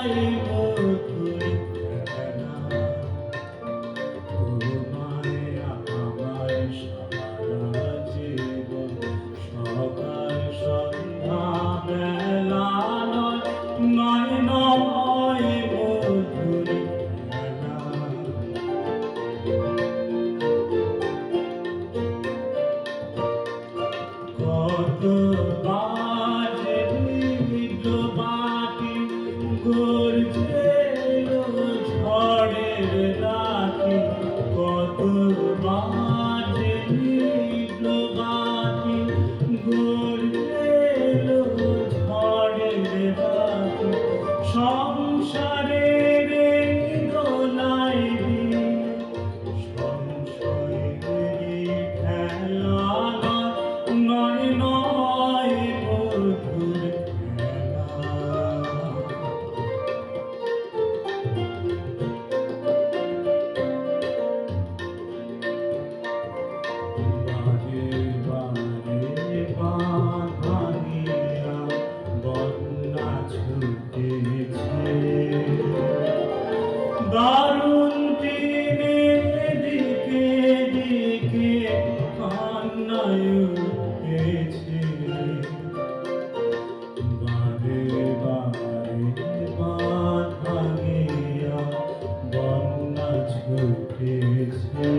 নয় মধুর খেলা, তোমায় আমার সারা জীবন সকাল সন্ধ্যা বেলা নয় নয় নয় মধুর খেলা। কত বাজে বিদ্যো বাটি গর্জে এলো ঝড়ের রাতে, কত বাজে বিদ্যো বাটি গর্জে এলো ঝড়ের রাতে, সংসারের এই দোলায় দিন সংশয়েরই খেলা নয় নয় মধুর খেলা। বারে বারে বাঁধ ভাঙিয়া বন্যা ছুটেছে, দারুণ দিনে দিকে দিকে কান্নায় উঠেছে। বারে বারে বাঁধ ভাঙিয়া বন্যা ছুটেছে,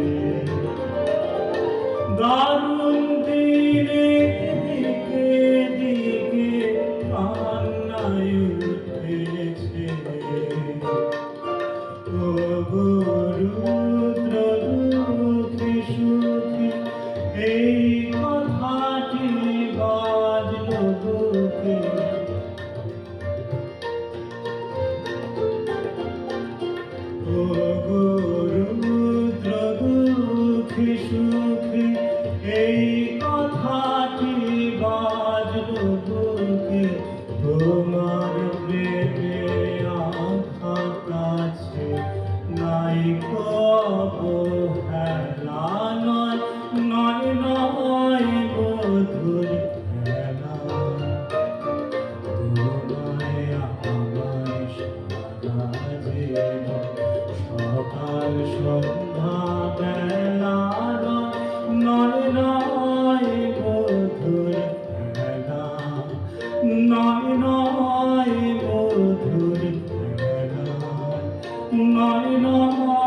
দারুণ দিনে দিকে দিকে কান্নায় উঠেছে। ও রুদ্র দুঃখী সুখী এই কথাটি বাজলো বুকে, ও রুদ্র দুঃখী সুখী এই কথাটি বাজলো বুকে, তোমার প্রেমে আঘাত আছে নাই অবহেলা নয় নয় নয় মধুর খেলা, তোমায় আমায় সারা জীবন সকাল সন্ধ্যা বেলা নয় নয় মধুর খেলা, নয় নয় মধুর খেলা, নয় নয়